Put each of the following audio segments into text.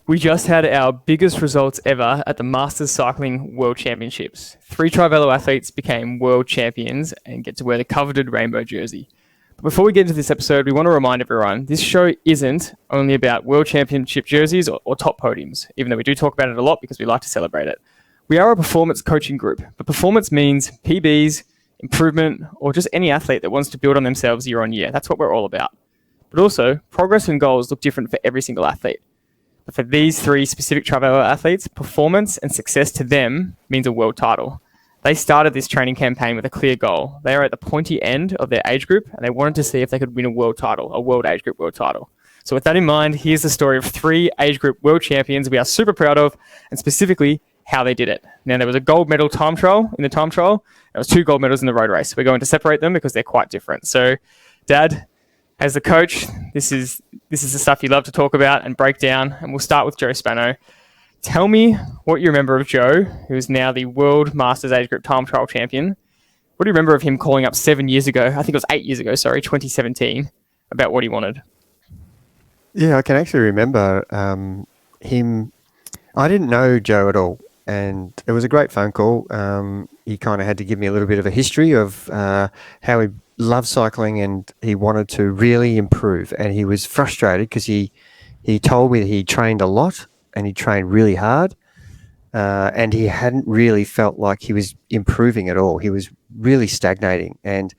We just had our biggest results ever at the Masters Cycling World Championships. 3 TriVelo athletes became world champions and get to wear the coveted rainbow jersey. But before we get into this episode, we want to remind everyone, this show isn't only about world championship jerseys or top podiums, even though we do talk about it a lot because we like to celebrate it. We are a performance coaching group, but performance means PBs, improvement, or just any athlete that wants to build on themselves year on year. That's what we're all about. But also, progress and goals look different for every single athlete. But for these 3 specific TriVelo athletes, performance and success to them means a world title. They started this training campaign with a clear goal. They are at the pointy end of their age group, and they wanted to see if they could win a world title, a world age group world title. So with that in mind, here's the story of 3 age group world champions we are super proud of, and specifically how they did it. Now, there was a gold medal time trial in the time trial. There was 2 gold medals in the road race. We're going to separate them because they're quite different. So, Dad, as the coach, this is the stuff you love to talk about and break down, and we'll start with Joe Spano. Tell me what you remember of Joe, who is now the World Masters Age Group Time Trial Champion. What do you remember of him calling up 7 years ago, I think it was 8 years ago, 2017, about what he wanted? Yeah, I can actually remember him. I didn't know Joe at all, and it was a great phone call. He kind of had to give me a little bit of a history of how he loved cycling and he wanted to really improve, and he was frustrated because he told me that he trained a lot and he trained really hard, and he hadn't really felt like he was improving at all. He was really stagnating. And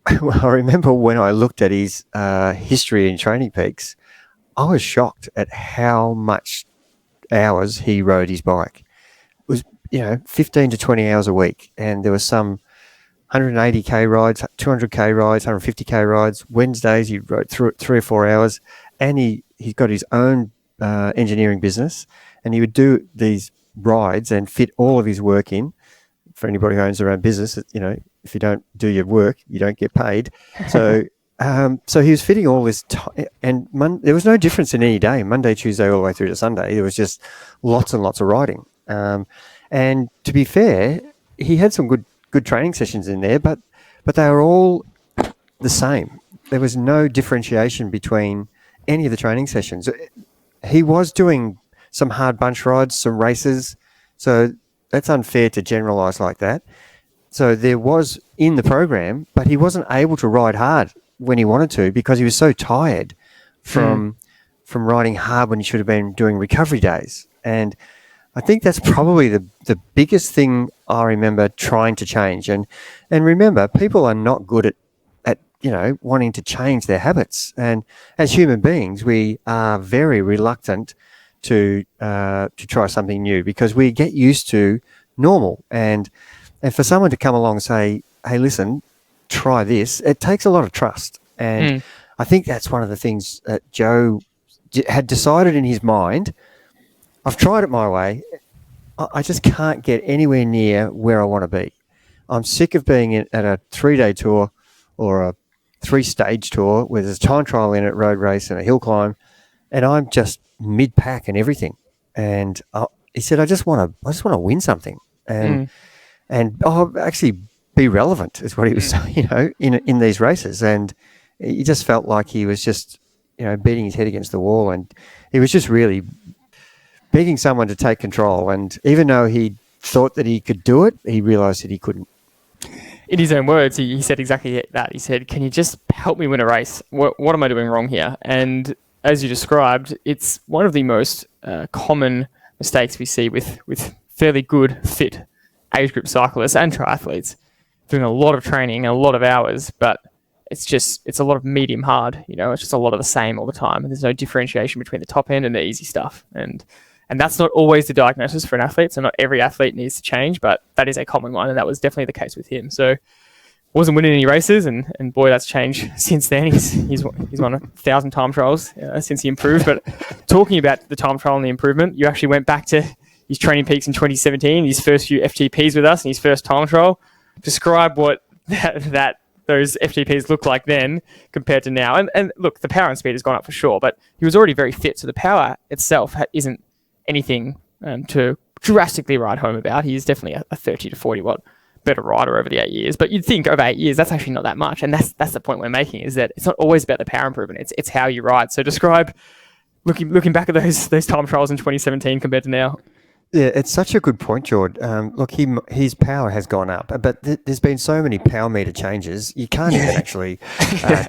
I remember when I looked at his history in Training Peaks, I was shocked at how much hours he rode his bike. It was 15 to 20 hours a week, and there was some 180k rides, 200k rides, 150k rides. Wednesdays he rode through 3 or 4 hours, and he's got his own engineering business, and he would do these rides and fit all of his work in. For anybody who owns their own business, if you don't do your work, you don't get paid. So so he was fitting all this time, and there was no difference in any day, Monday, Tuesday, all the way through to Sunday. There was just lots and lots of riding. And to be fair, he had some good training sessions in there, but they were all the same. There was no differentiation between any of the training sessions. He was doing some hard bunch rides, some races, so that's unfair to generalize like that. So there was in the program, but he wasn't able to ride hard when he wanted to because he was so tired from riding hard when he should have been doing recovery days. And I think that's probably the biggest thing I remember trying to change. And remember, people are not good at wanting to change their habits. And as human beings, we are very reluctant to try something new because we get used to normal. And for someone to come along and say, hey, listen, try this, it takes a lot of trust. And I think that's one of the things that Joe had decided in his mind. I've tried it my way. I just can't get anywhere near where I want to be. I'm sick of being at a 3-day tour or a 3-stage tour where there's a time trial in it, road race and a hill climb, and I'm just mid-pack and everything. And he said, I just want to win something and I'll actually be relevant, is what he was saying, in these races. And he just felt like he was just, beating his head against the wall, and he was just really begging someone to take control. And even though he thought that he could do it, he realised that he couldn't. In his own words, he said exactly that. He said, can you just help me win a race? What am I doing wrong here? And as you described, it's one of the most common mistakes we see with fairly good, fit age group cyclists and triathletes doing a lot of training and a lot of hours, but it's a lot of medium hard, it's just a lot of the same all the time. And there's no differentiation between the top end and the easy stuff. And that's not always the diagnosis for an athlete. So not every athlete needs to change, but that is a common one. And that was definitely the case with him. So wasn't winning any races, and boy, that's changed since then. He's won 1,000 time trials since he improved. But talking about the time trial and the improvement, you actually went back to his Training Peaks in 2017, his first few FTPs with us and his first time trial. Describe what those FTPs looked like then compared to now. And look, the power and speed has gone up for sure, but he was already very fit, so the power itself isn't anything to drastically write home about. He is definitely a 30 to 40 watt better rider over the 8 years, but you'd think over 8 years that's actually not that much. And that's the point we're making, is that it's not always about the power improvement, it's how you ride. So describe Looking back at those time trials in 2017 compared to now. Yeah, it's such a good point, George. Look, his power has gone up, but there's been so many power meter changes, you can't even actually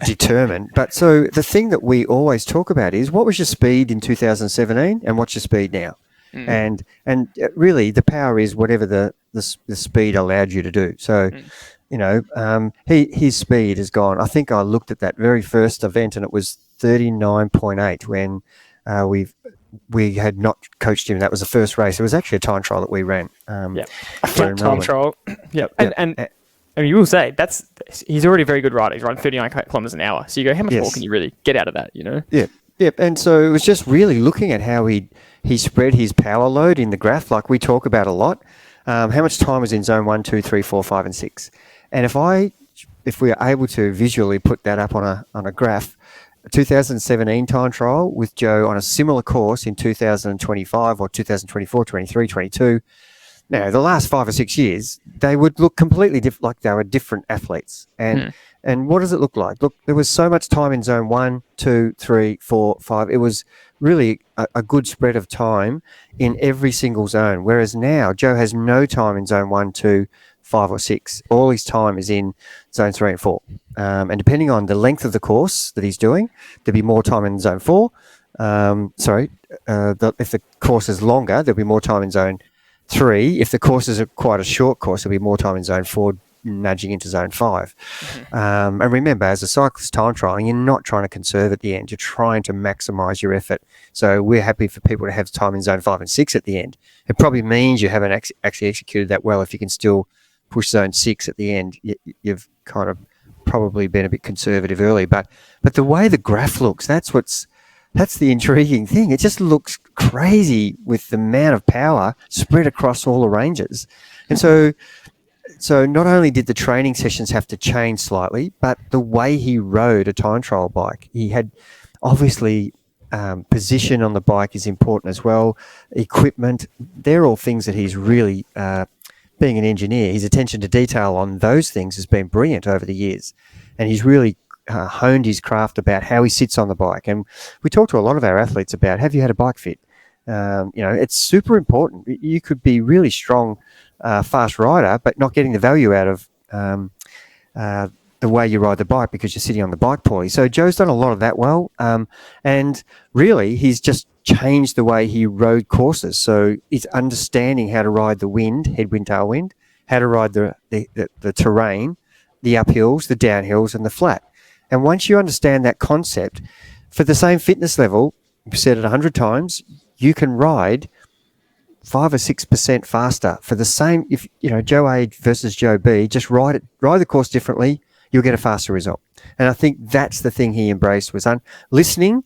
determine. But so the thing that we always talk about is, what was your speed in 2017 and what's your speed now? And really, the power is whatever the speed allowed you to do. So, his speed has gone. I think I looked at that very first event and it was 39.8 when we had not coached him. That was the first race. It was actually a time trial that we ran. A flat time trial. Yep. And you will say he's already a very good rider. He's riding 39 kilometers an hour. So you go, how much more can you really get out of that? Yeah. Yep. And so it was just really looking at how he spread his power load in the graph, like we talk about a lot. How much time was in zone 1, 2, 3, 4, 5, and 6. And if we are able to visually put that up on a graph, a 2017 time trial with Joe on a similar course in 2025 or 2024, 23, 22. Now, the last 5 or 6 years, they would look completely different, like they were different athletes. And what does it look like? Look, there was so much time in zone 1, 2, 3, 4, 5. It was really a good spread of time in every single zone. Whereas now, Joe has no time in zone 1, 2, 5 or 6. All his time is in zone 3 and 4. And depending on the length of the course that he's doing, there'll be more time in zone 4. If the course is longer, there'll be more time in zone 3. If the course is quite a short course, there'll be more time in zone 4, nudging into zone 5. And remember, as a cyclist time trialing, you're not trying to conserve at the end. You're trying to maximize your effort. So we're happy for people to have time in zone 5 and 6 at the end. It probably means you haven't actually executed that well if you can still push zone 6 at the end. You've kind of probably been a bit conservative early, but the way the graph looks, that's the intriguing thing. It just looks crazy with the amount of power spread across all the ranges. And so not only did the training sessions have to change slightly, but the way he rode a time trial bike, he had obviously position on the bike is important as well. Equipment, they're all things that he's really being an engineer, his attention to detail on those things has been brilliant over the years. And he's really honed his craft about how he sits on the bike. And we talk to a lot of our athletes about, have you had a bike fit? It's super important. You could be really strong, fast rider, but not getting the value out of the way you ride the bike because you're sitting on the bike poorly. So Joe's done a lot of that well. And really, he's just changed the way he rode courses. So he's understanding how to ride the wind, headwind, tailwind, how to ride the terrain, the uphills, the downhills, and the flat. And once you understand that concept, for the same fitness level, we've said it 100 times, you can ride 5 or 6% faster for the same. If Joe A versus Joe B, just ride the course differently, you'll get a faster result. And I think that's the thing he embraced, was listening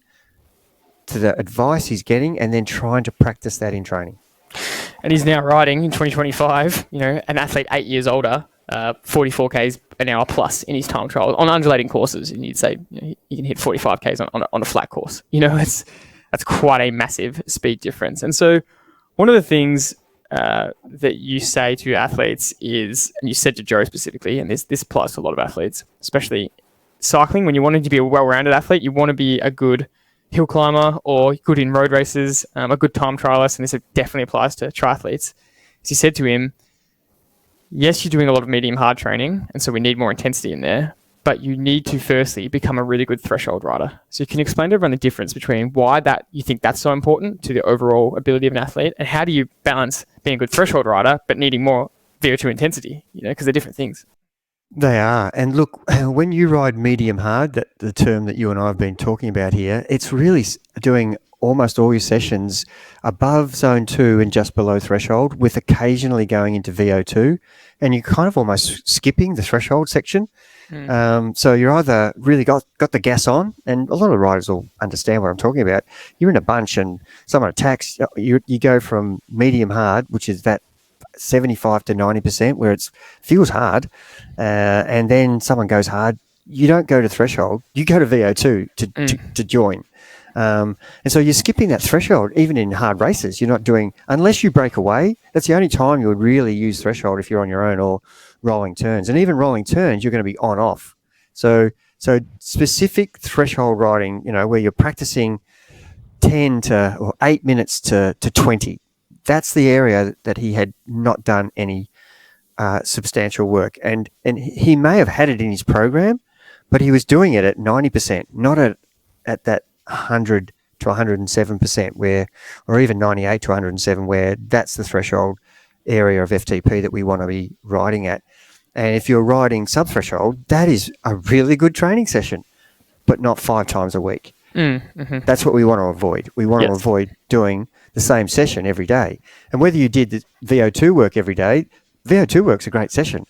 to the advice he's getting and then trying to practice that in training. And he's now riding in 2025, an athlete 8 years older, 44 k's an hour plus in his time trial on undulating courses. And you'd say you can hit 45 k's on a flat course. That's quite a massive speed difference. And so one of the things that you say to athletes is, and you said to Joe specifically, and this applies to a lot of athletes, especially cycling, when you want to be a well-rounded athlete, you want to be a good hill climber or good in road races, a good time trialist, and this definitely applies to triathletes. As he said to him, yes, you're doing a lot of medium hard training, and so we need more intensity in there, but you need to firstly become a really good threshold rider. So you can explain to everyone the difference between why that you think that's so important to the overall ability of an athlete, and how do you balance being a good threshold rider but needing more VO2 intensity, because they're different things. They are. And look, when you ride medium hard, the term that you and I have been talking about here, it's really doing almost all your sessions above zone 2 and just below threshold, with occasionally going into VO2, and you're kind of almost skipping the threshold section. So you're either really got the gas on, and a lot of riders will understand what I'm talking about. You're in a bunch and someone attacks, you go from medium hard, which is that 75 to 90% where it feels hard, and then someone goes hard, you don't go to threshold, you go to VO2 to join. And so you're skipping that threshold even in hard races. You're not doing, unless you break away, that's the only time you would really use threshold, if you're on your own or rolling turns. And even rolling turns, you're going to be on off. So specific threshold riding, where you're practicing 10 to or 8 minutes to 20. That's the area that he had not done any substantial work. And he may have had it in his program, but he was doing it at 90%, not at that 100 to 107% where, or even 98 to 107, where that's the threshold area of FTP that we want to be riding at. And if you're riding sub-threshold, that is a really good training session, but not 5 times a week. Mm-hmm. That's what we want to avoid. We want to avoid doing the same session every day. And whether you did the VO2 work every day, VO2 work's a great session,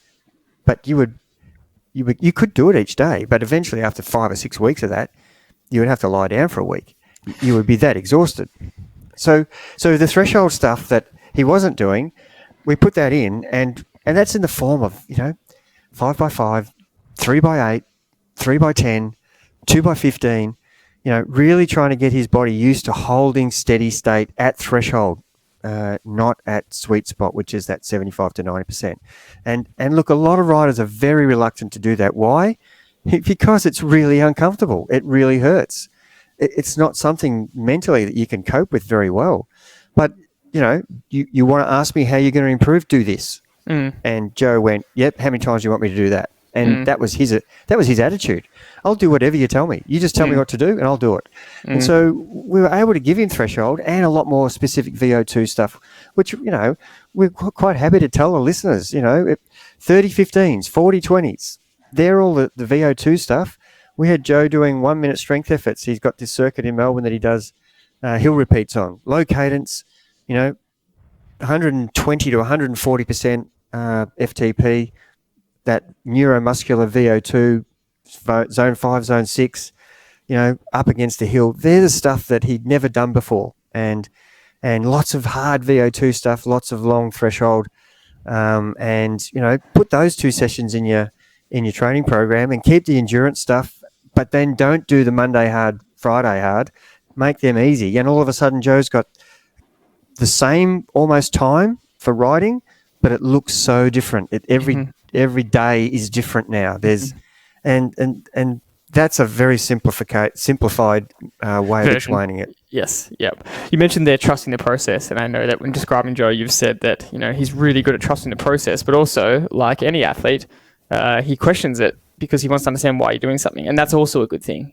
but you could do it each day, but eventually after 5 or 6 weeks of that, you would have to lie down for a week. You would be that exhausted. So the threshold stuff that he wasn't doing, we put that in, and that's in the form of 5x5, 3x8, 3x10, 2x15. Really trying to get his body used to holding steady state at threshold, not at sweet spot, which is that 75 to 90%. And look, a lot of riders are very reluctant to do that. Why? Because it's really uncomfortable. It really hurts. It's not something mentally that you can cope with very well. But, you want to ask me how you're going to improve, do this. And Joe went, yep, how many times do you want me to do that? And that was his attitude. I'll do whatever you tell me. You just tell me what to do and I'll do it. And so we were able to give him threshold and a lot more specific VO2 stuff, which, we're quite happy to tell the listeners, 30-15s, 40-20s, they're all the VO2 stuff. We had Joe doing 1 minute strength efforts. He's got this circuit in Melbourne that he does hill repeats on. Low cadence, 120 to 140% FTP, that neuromuscular VO2, zone 5, zone 6, up against the hill. They're the stuff that he'd never done before. And lots of hard VO2 stuff, lots of long threshold. And put those 2 sessions in your training program and keep the endurance stuff, but then don't do the Monday hard, Friday hard. Make them easy. And all of a sudden, Joe's got the same almost time for riding, but it looks so different. Every day is different now. There's and that's a very simplified way of explaining it. Yes, yep. You mentioned there trusting the process, and I know that when describing Joe, you've said that he's really good at trusting the process, but also, like any athlete, he questions it because he wants to understand why you're doing something, and that's also a good thing.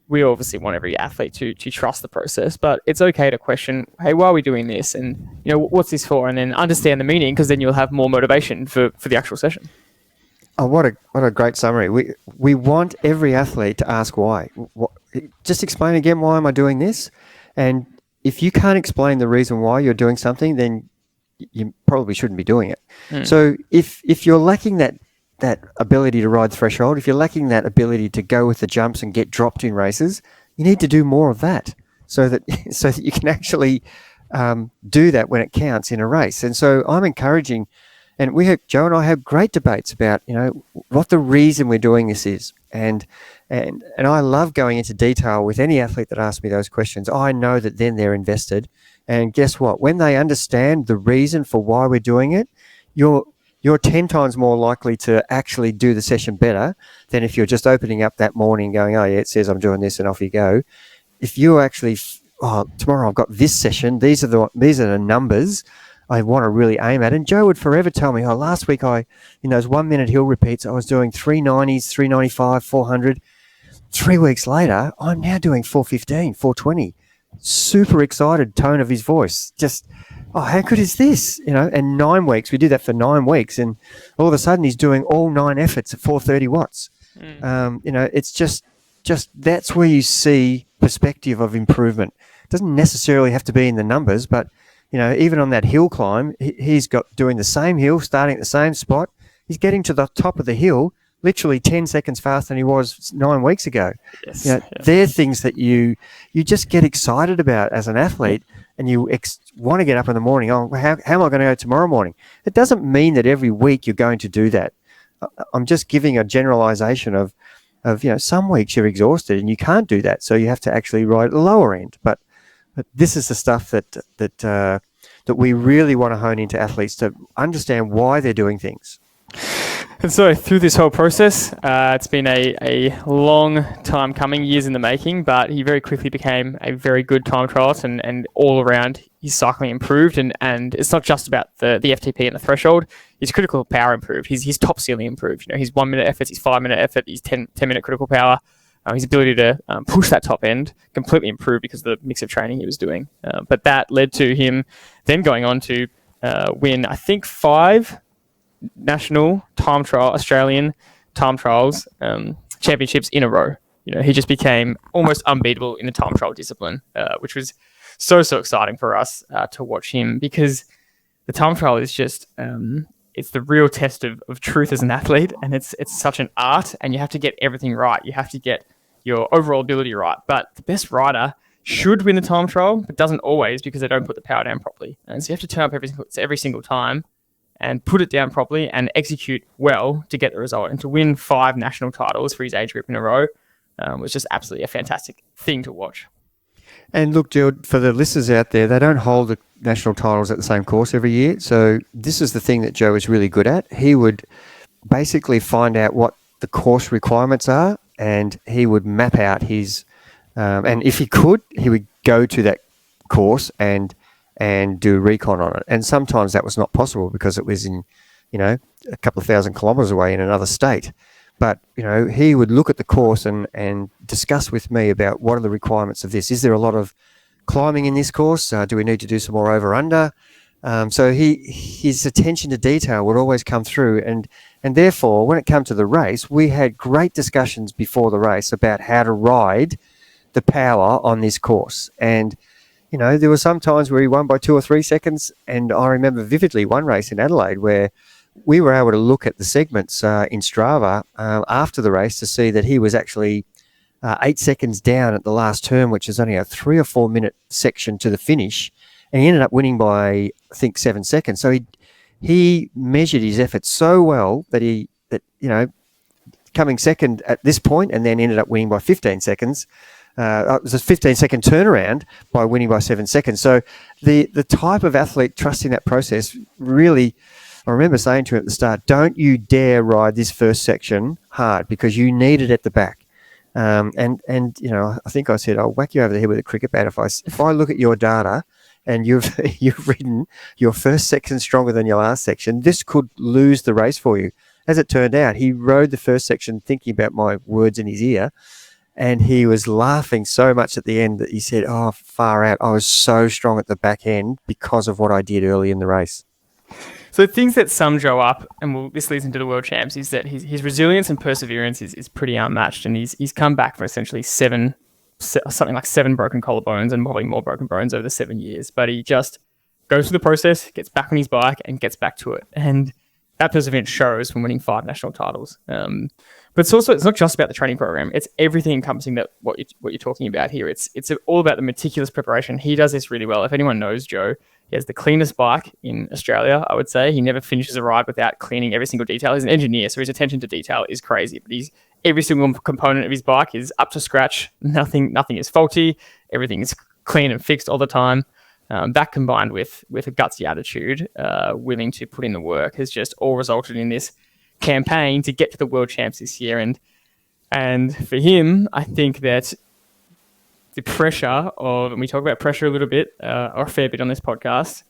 We obviously want every athlete to trust the process, but it's okay to question, hey, why are we doing this? And, what's this for? And then understand the meaning, because then you'll have more motivation for the actual session. Oh, what a great summary. We want every athlete to ask why. Just explain again, why am I doing this? And if you can't explain the reason why you're doing something, then you probably shouldn't be doing it. So if you're lacking that ability to ride threshold, if you're lacking that ability to go with the jumps and get dropped in races, you need to do more of that so that you can actually do that when it counts in a race. And so I'm encouraging, and Joe and I have great debates about what the reason we're doing this is, and I love going into detail with any athlete that asks me those questions. I know that then they're invested, and guess what? When they understand the reason for why we're doing it, you're 10 times more likely to actually do the session better than if you're just opening up that morning going, oh yeah, it says I'm doing this, and off you go. If you actually, tomorrow I've got this session, these are the numbers I want to really aim at. And Joe would forever tell me, last week in those 1 minute hill repeats, I was doing 390s, 395, 400. 3 weeks later, I'm now doing 415, 420. Super excited tone of his voice. Just, how good is this? And 9 weeks, we do that for 9 weeks, and all of a sudden he's doing all 9 efforts at 430 watts. It's just that's where you see perspective of improvement. It doesn't necessarily have to be in the numbers, but even on that hill climb, he's got doing the same hill, starting at the same spot. He's getting to the top of the hill literally 10 seconds faster than he was 9 weeks ago. Yes. They're things that you just get excited about as an athlete, and you want to get up in the morning. How am I going to go tomorrow morning? It doesn't mean that every week you're going to do that. I'm just giving a generalization of some weeks you're exhausted and you can't do that, so you have to actually ride at the lower end. But this is the stuff that we really want to hone into athletes to understand why they're doing things. And so through this whole process, it's been a long time coming, years in the making, but he very quickly became a very good time trialist, and all around his cycling improved. And it's not just about the FTP and the threshold. His critical power improved. His top ceiling improved. His 1 minute efforts, his 5 minute effort, his 10 minute critical power. His ability to push that top end completely improved because of the mix of training he was doing. But that led to him then going on to win, I think, 5 national time trial, Australian time trials championships in a row. He just became almost unbeatable in the time trial discipline, which was so exciting for us to watch him, because the time trial is just it's the real test of truth as an athlete, and it's such an art, and you have to get everything right. You have to get your overall ability right. But the best rider should win the time trial, but doesn't always, because they don't put the power down properly. And so you have to turn up every single time and put it down properly and execute well to get the result. And to win 5 national titles for his age group in a row was just absolutely a fantastic thing to watch. And look, Jill, for the listeners out there, they don't hold the national titles at the same course every year. So this is the thing that Joe is really good at. He would basically find out what the course requirements are, and he would map out his, and if he could, he would go to that course and do recon on it. And sometimes that was not possible because it was in, a couple of thousand kilometres away in another state. But, he would look at the course and discuss with me about what are the requirements of this. Is there a lot of climbing in this course? Do we need to do some more over-under? So his attention to detail would always come through. And therefore, when it came to the race, we had great discussions before the race about how to ride the power on this course. And, there were some times where he won by 2 or 3 seconds. And I remember vividly one race in Adelaide where we were able to look at the segments in Strava after the race to see that he was actually 8 seconds down at the last turn, which is only a 3 or 4 minute section to the finish. And he ended up winning by, I think, 7 seconds. So he measured his efforts so well that coming second at this point, and then ended up winning by 15 seconds. It was a 15-second turnaround by winning by 7 seconds. So the type of athlete trusting that process really, I remember saying to him at the start, don't you dare ride this first section hard, because you need it at the back. I think I said, I'll whack you over the head with a cricket bat if I look at your data and you've ridden your first section stronger than your last section, this could lose the race for you. As it turned out, he rode the first section thinking about my words in his ear, and he was laughing so much at the end that he said, oh, far out, I was so strong at the back end because of what I did early in the race. So things that sum Joe up, and this leads into the World Champs, is that his resilience and perseverance is pretty unmatched, and he's come back from essentially something like 7 broken collarbones and probably more broken bones over the 7 years. But he just goes through the process, gets back on his bike, and gets back to it. And that perseverance shows from winning 5 national titles. But it's not just about the training program. It's everything encompassing that what you're talking about here. It's all about the meticulous preparation. He does this really well. If anyone knows Joe, he has the cleanest bike in Australia, I would say. He never finishes a ride without cleaning every single detail. He's an engineer, so his attention to detail is crazy. But every single component of his bike is up to scratch. Nothing is faulty. Everything is clean and fixed all the time. That combined with a gutsy attitude, willing to put in the work, has just all resulted in this campaign to get to the World Champs this year. And for him, I think that the pressure of, and we talk about pressure a little bit, or a fair bit on this podcast,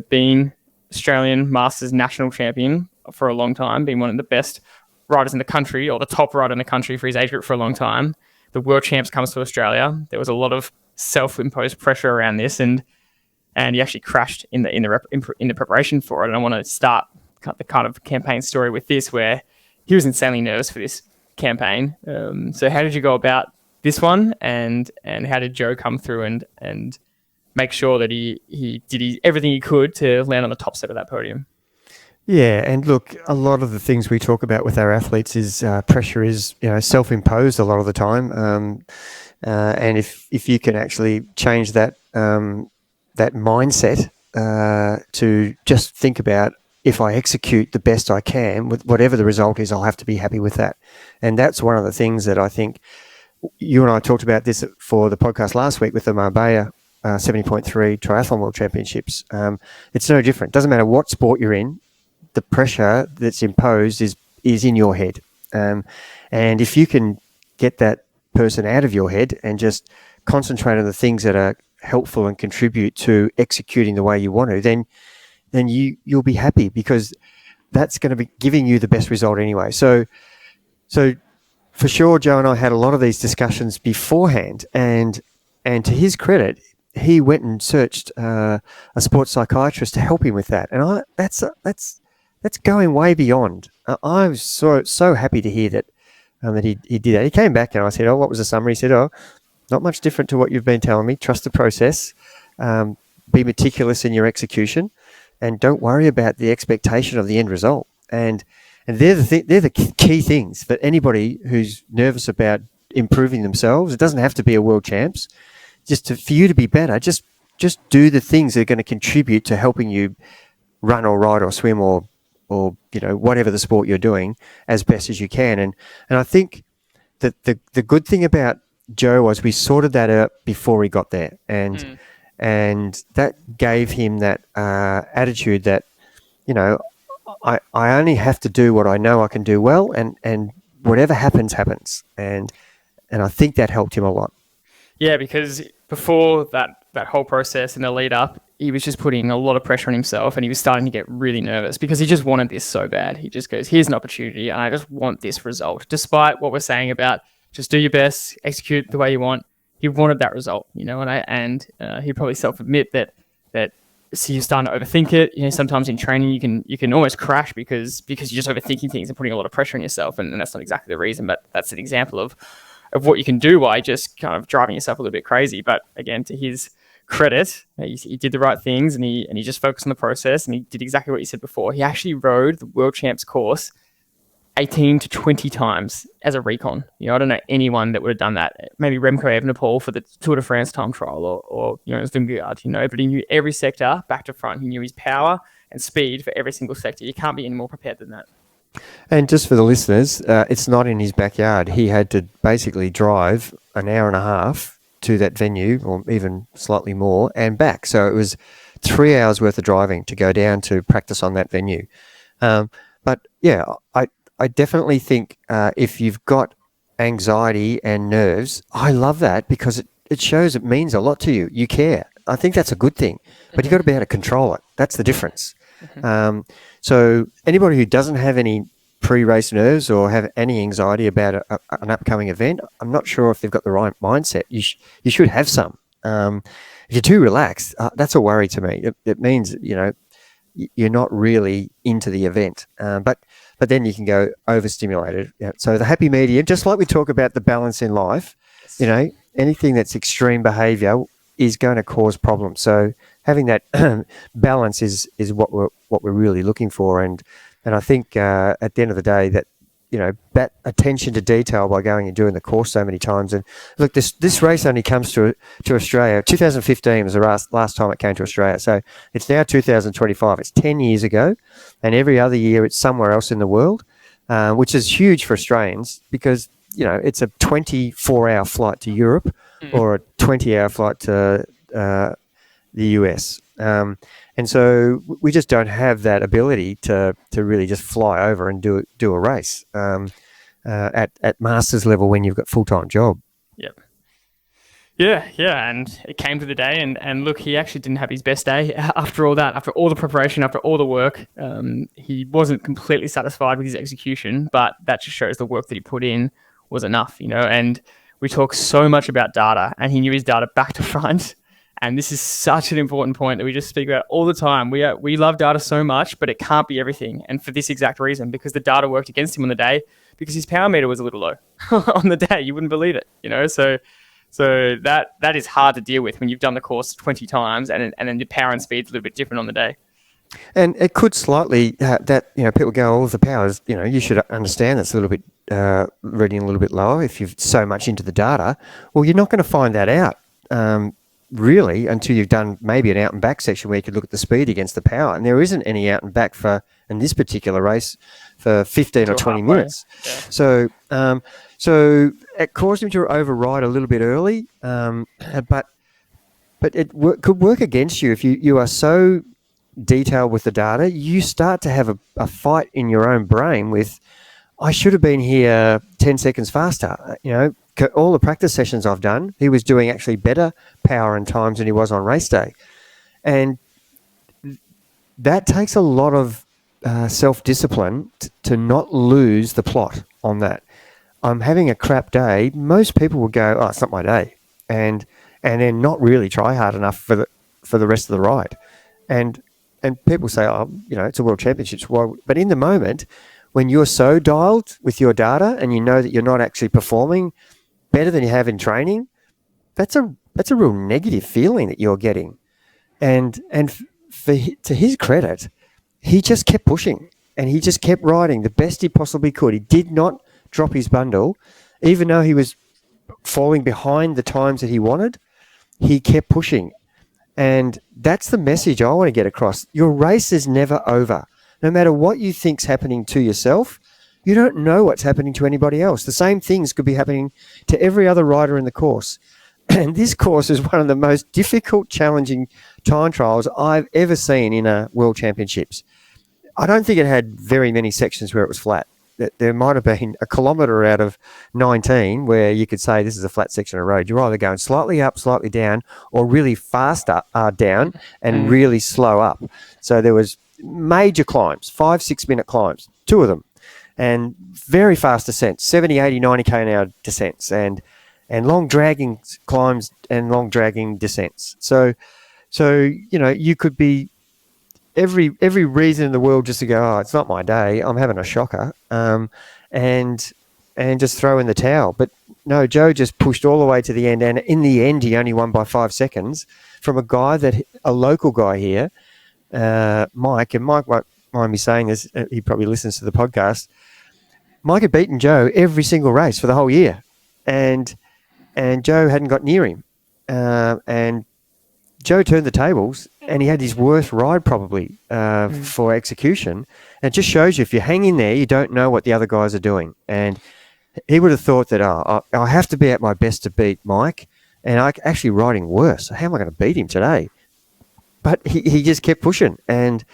being Australian Masters national champion for a long time, being one of the best riders in the country, or the top rider in the country for his age group for a long time. The World Champs comes to Australia. There was a lot of self-imposed pressure around this, and he actually crashed in the preparation for it. And I want to start the kind of campaign story with this, where he was insanely nervous for this campaign. So how did you go about this one, and how did Joe come through and make sure that he did everything he could to land on the top step of that podium? Yeah, and look, a lot of the things we talk about with our athletes is pressure is self-imposed a lot of the time, and if you can actually change that mindset to just think about, if I execute the best I can, with whatever the result is, I'll have to be happy with that. And that's one of the things that I think you and I talked about this for the podcast last week with the Marbella 70.3 Triathlon World Championships. It's no different. Doesn't matter what sport you're in, the pressure that's imposed is is in your head. And if you can get that person out of your head and just concentrate on the things that are helpful and contribute to executing the way you want to, then you'll be happy, because that's going to be giving you the best result anyway. So for sure, Joe and I had a lot of these discussions beforehand, and to his credit, he went and searched a sports psychiatrist to help him with that. And that's going way beyond. I was so happy to hear that he did that. He came back and I said, "Oh, what was the summary?" He said, "Oh, not much different to what you've been telling me. Trust the process. Be meticulous in your execution, and don't worry about the expectation of the end result." And they're the key things for anybody who's nervous about improving themselves. It doesn't have to be a world champs. For you to be better, just do the things that are going to contribute to helping you run or ride or swim or whatever the sport you're doing as best as you can. And I think that the good thing about Joe was we sorted that out before he got there, and that gave him that attitude that, I only have to do what I know I can do well, and whatever happens. And I think that helped him a lot. Yeah, because before that whole process and the lead up, he was just putting a lot of pressure on himself, and he was starting to get really nervous because he just wanted this so bad. He just goes, "Here's an opportunity, and I just want this result." Despite what we're saying about just do your best, execute the way you want, he wanted that result, and he'd probably self-admit that so you're starting to overthink it. Sometimes in training you can almost crash because you're just overthinking things and putting a lot of pressure on yourself, and that's not exactly the reason, but that's an example of what you can do by just kind of driving yourself a little bit crazy. But again, to his credit, he did the right things, and he just focused on the process, and he did exactly what you said before. He actually rode the World Champs course 18 to 20 times as a recon. I don't know anyone that would have done that. Maybe Remco Evenepoel for the Tour de France time trial, or Vingegaard, but he knew every sector back to front. He knew his power and speed for every single sector. You can't be any more prepared than that. And just for the listeners, it's not in his backyard. He had to basically drive an hour and a half to that venue, or even slightly more, and back. So it was 3 hours worth of driving to go down to practice on that venue. But yeah, I definitely think if you've got anxiety and nerves, I love that, because it shows it means a lot to you. You care. I think that's a good thing, but you've got to be able to control it. That's the difference. So anybody who doesn't have any pre-race nerves or have any anxiety about an upcoming event, I'm not sure if they've got the right mindset. You should have some. If you're too relaxed, that's a worry to me. It means you're not really into the event. But then you can go overstimulated. Yeah. So the happy medium, just like we talk about the balance in life, anything that's extreme behaviour is going to cause problems. So having that balance is what we're really looking for. And I think at the end of the day that that attention to detail by going and doing the course so many times. And look, this race only comes to Australia. 2015 was the last time it came to Australia. So it's now 2025. It's 10 years ago, and every other year it's somewhere else in the world, which is huge for Australians, because it's a 24-hour flight to Europe or a 20-hour flight to the US. And so we just don't have that ability to really just fly over and do a race at master's level when you've got full-time job. Yep. Yeah, and it came to the day, and look, he actually didn't have his best day after all that, after all the preparation, after all the work. He wasn't completely satisfied with his execution, but that just shows the work that he put in was enough, and we talk so much about data, and he knew his data back to front. And this is such an important point that we just speak about all the time. We love data so much, but it can't be everything. And for this exact reason, because the data worked against him on the day, because his power meter was a little low on the day. You wouldn't believe it, So that is hard to deal with when you've done the course 20 times and then your power and speed's a little bit different on the day. And it could slightly people go, the powers, you should understand that's a little bit reading a little bit lower if you're so much into the data. Well, you're not going to find that out. Really, until you've done maybe an out and back section where you could look at the speed against the power, and there isn't any out and back in this particular race for 15 or 20 minutes. Yeah. So it caused him to override a little bit early, but it could work against you if you are so detailed with the data. You start to have a fight in your own brain with, I should have been here 10 seconds faster. All the practice sessions I've done, he was doing actually better power and times than he was on race day. And that takes a lot of self-discipline to not lose the plot on that. I'm having a crap day. Most people will go, oh, it's not my day. And then not really try hard enough for the rest of the ride. And people say, oh, it's a World Championships. But in the moment, when you're so dialed with your data and you know that you're not actually performing better than you have in training, that's a real negative feeling that you're getting. And to his credit, he just kept pushing and he just kept riding the best he possibly could. He did not drop his bundle, even though he was falling behind the times that he wanted. He kept pushing. And that's the message I want to get across. Your race is never over. No matter what you think's happening to yourself, you don't know what's happening to anybody else. The same things could be happening to every other rider in the course. And this course is one of the most difficult, challenging time trials I've ever seen in a World Championships. I don't think it had very many sections where it was flat. There might have been a kilometre out of 19 where you could say this is a flat section of road. You're either going slightly up, slightly down, or really fast down and really slow up. So there was major climbs, 5-6 minute climbs, 2 of them, and very fast descents, 70, 80, 90 k an hour descents, and long dragging climbs and long dragging descents. So you could be every reason in the world just to go, oh, it's not my day, I'm having a shocker, and just throw in the towel. But no, Joe just pushed all the way to the end, and in the end he only won by 5 seconds from a local guy here, Mike, and Mike won't mind me saying this, he probably listens to the podcast. Mike had beaten Joe every single race for the whole year, and Joe hadn't got near him, and Joe turned the tables, and he had his worst ride probably for execution. And it just shows you, if you hang in there, you don't know what the other guys are doing. And he would have thought that, I have to be at my best to beat Mike, and I'm actually riding worse. How am I going to beat him today? But he just kept pushing, and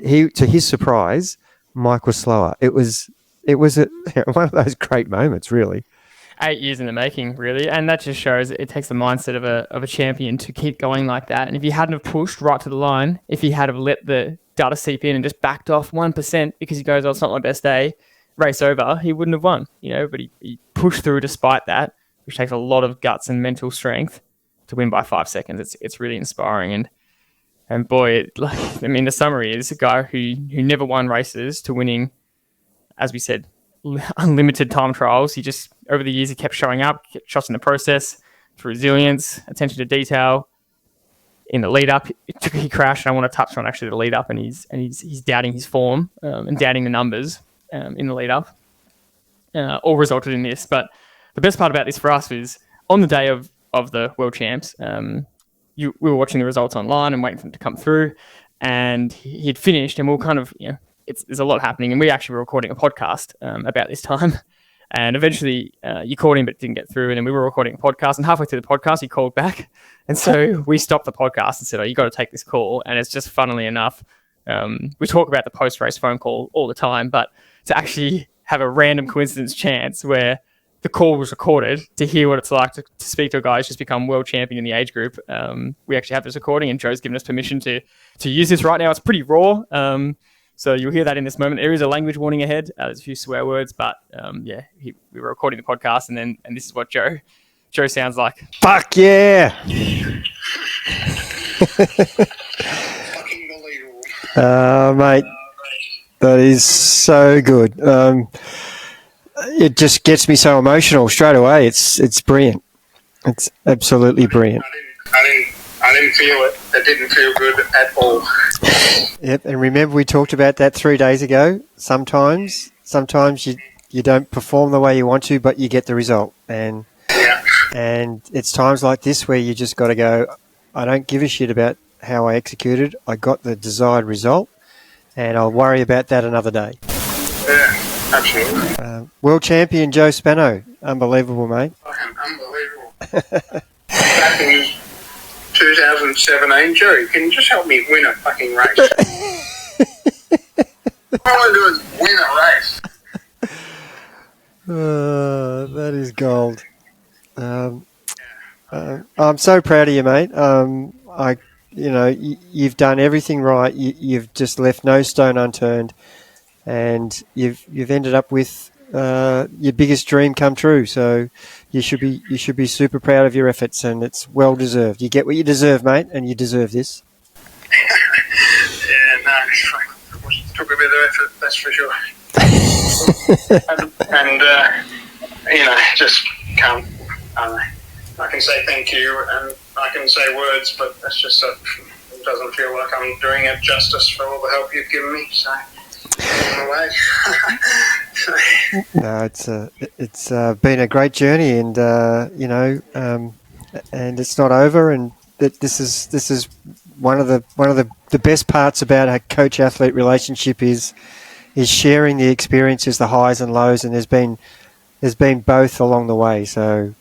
he, to his surprise, Mike was slower. It was one of those great moments, really. 8 years in the making, really, and that just shows it takes the mindset of a champion to keep going like that. And if he hadn't have pushed right to the line, if he had have let the data seep in and just backed off 1% because he goes, oh, it's not my best day, race over, he wouldn't have won, But he pushed through despite that, which takes a lot of guts and mental strength to win by 5 seconds. It's really inspiring, and boy, the summary is a guy who never won races to winning, as we said, unlimited time trials. He just, over the years, he kept showing up, kept shots in the process, through resilience, attention to detail. In the lead up, he crashed, and I want to touch on actually the lead up, and he's doubting his form and doubting the numbers in the lead up. All resulted in this. But the best part about this for us is on the day of the World Champs, we were watching the results online and waiting for them to come through, and he'd finished, and we were kind of, there's a lot happening, and we actually were recording a podcast about this time, and eventually you called him but didn't get through, and then we were recording a podcast, and halfway through the podcast he called back, and so we stopped the podcast and said, oh, you got to take this call. And it's just, funnily enough, we talk about the post-race phone call all the time, but to actually have a random coincidence chance where the call was recorded, to hear what it's like to speak to a guy who's just become world champion in the age group. We actually have this recording, and Joe's given us permission to use this right now. It's pretty raw. So you'll hear that in this moment. There is a language warning ahead. There's a few swear words, but we were recording the podcast, and this is what Joe sounds like. Fuck yeah! Fucking believable. Mate, that is so good. It just gets me so emotional straight away. It's brilliant. It's absolutely brilliant. I didn't feel it. It didn't feel good at all. Yep, and remember we talked about that 3 days ago. Sometimes you don't perform the way you want to, but you get the result. And it's times like this where you just got to go, I don't give a shit about how I executed. I got the desired result, and I'll worry about that another day. Yeah, absolutely. World champion Joe Spano. Unbelievable, mate. Fucking unbelievable. Back in 2017, Joe, can you just help me win a fucking race? All I want to do is win a race. That is gold. I'm so proud of you, mate. You've done everything right. You've just left no stone unturned, and you've ended up with your biggest dream come true. So you should be super proud of your efforts, and it's well deserved. You get what you deserve, mate, and you deserve this. Yeah, no, it took a bit of effort, that's for sure. Just can't. I can say thank you and I can say words, but that's just it doesn't feel like I'm doing it justice for all the help you've given me. So, in a way. No, it's been a great journey, and and it's not over. And this is one of the best parts about a coach-athlete relationship is sharing the experiences, the highs and lows, and there's been both along the way. So,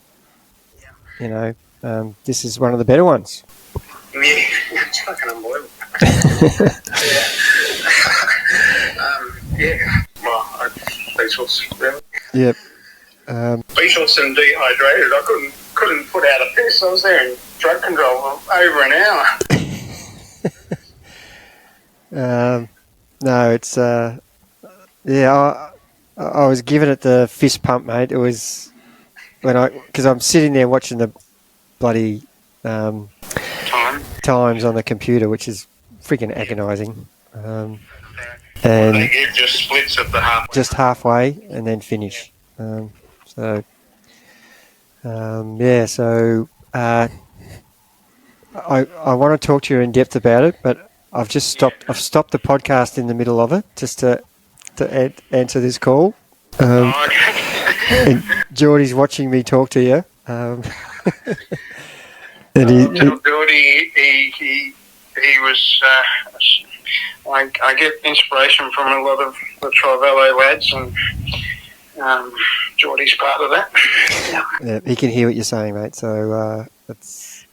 this is one of the better ones. Yeah, it's fucking unbelievable. Well, Beachels, really. Yep. Beachels and dehydrated. I couldn't put out a piss. I was there in drug control for over an hour. No, it's I was giving it the fist pump, mate. It was because I'm sitting there watching the bloody times on the computer, which is freaking agonising. And they give just splits at the halfway. Just halfway and then finish. So I want to talk to you in depth about it, but I've stopped the podcast in the middle of it just to answer this call. And Geordie's watching me talk to you. And Geordie, he was. I get inspiration from a lot of the TriVelo lads, and Geordie's part of that. Yeah, he can hear what you're saying, mate. So it's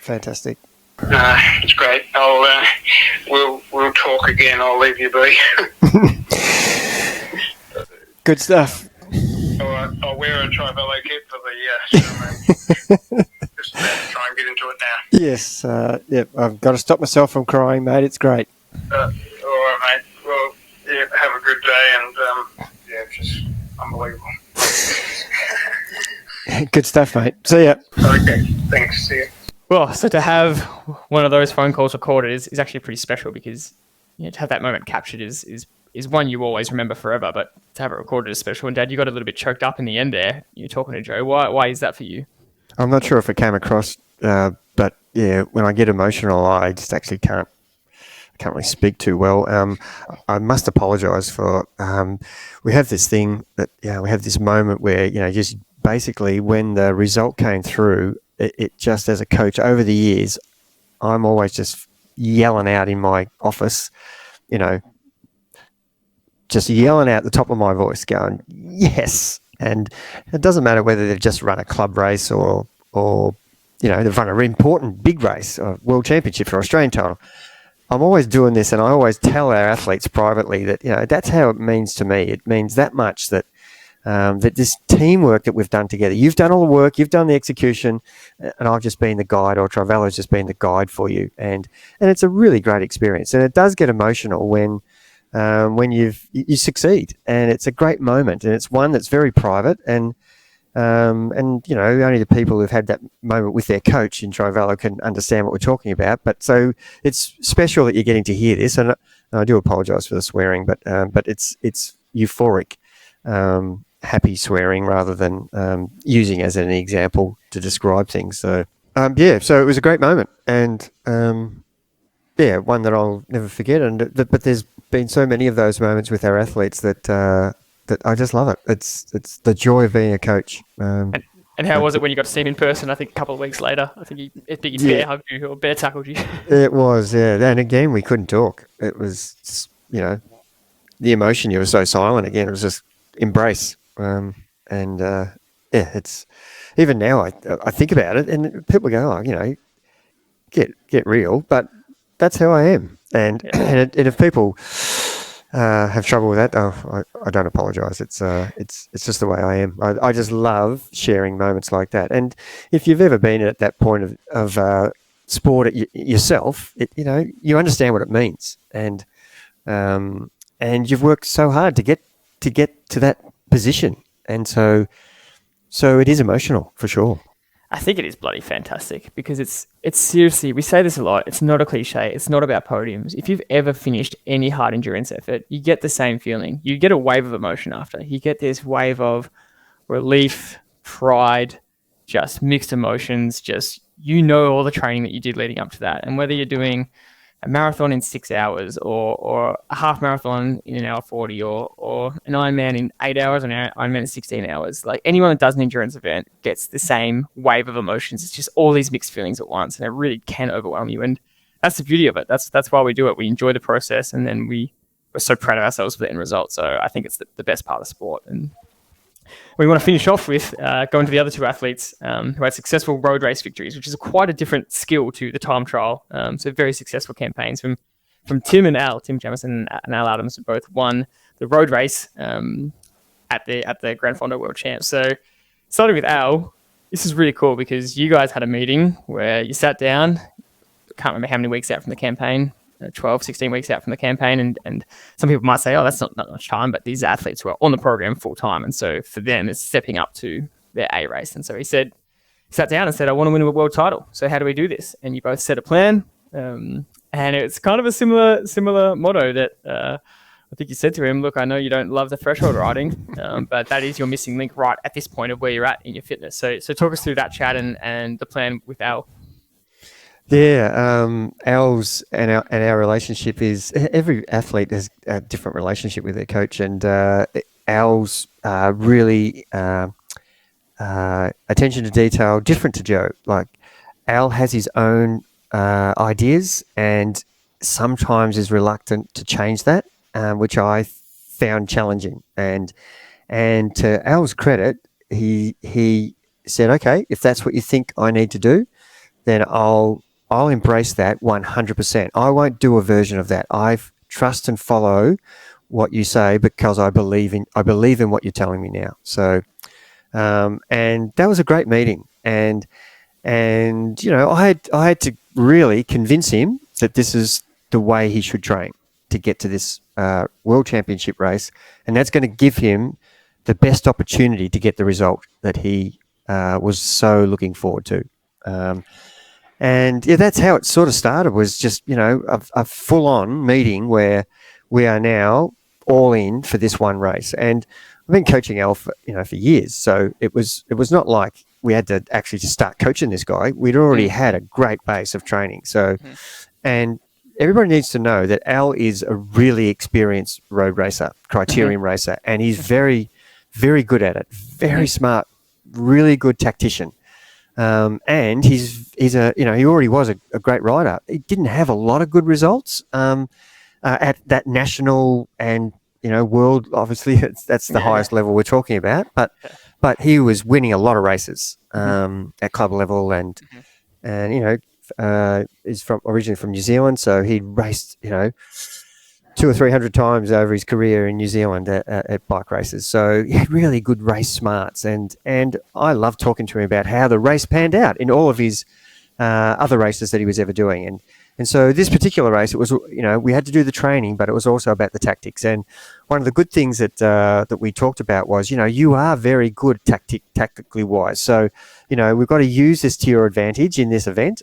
fantastic. It's great. We'll talk again. I'll leave you be. Good stuff. I'll wear a TriVelo kit for the just about to try and get into it now. Yes. I've got to stop myself from crying, mate. It's great. All right, mate. Well, have a good day, and just unbelievable. Good stuff, mate. See ya. Okay. Thanks. See ya. Well, so to have one of those phone calls recorded is actually pretty special because to have that moment captured is one you always remember forever, but to have it recorded is special. And Dad, you got a little bit choked up in the end there. You're talking to Joe. Why is that for you? I'm not sure if it came across, but yeah, when I get emotional, I just actually can't really speak too well. I must apologise for. We have this thing that we have this moment where just basically when the result came through, it just as a coach over the years, I'm always just yelling out in my office, just yelling out the top of my voice, going yes. And it doesn't matter whether they've just run a club race or they've run an important big race, or world championships or Australian title. I'm always doing this, and I always tell our athletes privately that that's how it means to me. It means that much that this teamwork that we've done together. You've done all the work, you've done the execution, and I've just been the guide, or TriVelo's just been the guide for you. And it's a really great experience, and it does get emotional when you succeed, and it's a great moment, and it's one that's very private, and only the people who've had that moment with their coach in TriVelo can understand what we're talking about. But so it's special that you're getting to hear this, and I do apologise for the swearing, but it's euphoric, happy swearing rather than using as an example to describe things. So so it was a great moment, and one that I'll never forget. But there's been so many of those moments with our athletes that I just love it. It's the joy of being a coach. And how was it when you got to see him in person? I think a couple of weeks later, I think he bear hugged you or bear tackled you. It was, yeah. And again, we couldn't talk. It was, the emotion. You were so silent. Again, it was just embrace. It's even now. I think about it, and people go, get real. But that's how I am. And if people have trouble with that, I don't apologise. It's just the way I am. I just love sharing moments like that. And if you've ever been at that point of sport yourself, you understand what it means, and you've worked so hard to get to that position, and so it is emotional for sure. I think it is bloody fantastic because it's seriously, we say this a lot, it's not a cliche, it's not about podiums. If you've ever finished any hard endurance effort, you get the same feeling. You get a wave of emotion after. You get this wave of relief, pride, just mixed emotions, just all the training that you did leading up to that. And whether you're doing a marathon in 6 hours or a half marathon in 1 hour 40 or an Ironman in 8 hours or an Ironman in 16 hours. Like anyone that does an endurance event gets the same wave of emotions. It's just all these mixed feelings at once, and it really can overwhelm you. And that's the beauty of it. That's why we do it. We enjoy the process, and then we're so proud of ourselves for the end result. So I think it's the best part of sport. And we want to finish off with going to the other two athletes who had successful road race victories, which is quite a different skill to the time trial. So very successful campaigns from Tim and Al. Tim Jamieson and Al Adams both won the road race at the Grand Fondo World Champs. So starting with Al, this is really cool because you guys had a meeting where you sat down, can't remember how many weeks out from the campaign, 12, 16 weeks out from the campaign. And some people might say, oh, that's not much time, but these athletes were on the program full time. And so for them, it's stepping up to their A race. And so he sat down and said, I want to win a world title. So how do we do this? And you both set a plan. And it's kind of a similar motto that I think you said to him, look, I know you don't love the threshold riding, but that is your missing link right at this point of where you're at in your fitness. So talk us through that chat and the plan with Al. Yeah, Al's and our relationship is, every athlete has a different relationship with their coach, and Al's really attention to detail, different to Joe. Like Al has his own ideas and sometimes is reluctant to change that, which I found challenging. And to Al's credit, he said, okay, if that's what you think I need to do, then I'll embrace that 100%. I won't do a version of that. I trust and follow what you say because I believe in what you're telling me now. So, and that was a great meeting. And I had to really convince him that this is the way he should train to get to this World Championship race, and that's going to give him the best opportunity to get the result that he was so looking forward to. And yeah, that's how it sort of started, was just, a full-on meeting where we are now all in for this one race. And I've been coaching Al for years. So it was not like we had to actually just start coaching this guy. We'd already had a great base of training. So, and everybody needs to know that Al is a really experienced road racer, criterium racer, and he's very, very good at it. Very smart, really good tactician. And he's he already was a great rider. He didn't have a lot of good results at that national and world. Obviously, that's the highest level we're talking about. But he was winning a lot of races at club level, and is originally from New Zealand, so he'd raced 200 or 300 times over his career in New Zealand at bike races. So he had really good race smarts, and I loved talking to him about how the race panned out in all of his other races that he was ever doing. And so this particular race, it was, we had to do the training, but it was also about the tactics. And one of the good things that we talked about was, you are very good tactically wise. So, we've got to use this to your advantage in this event,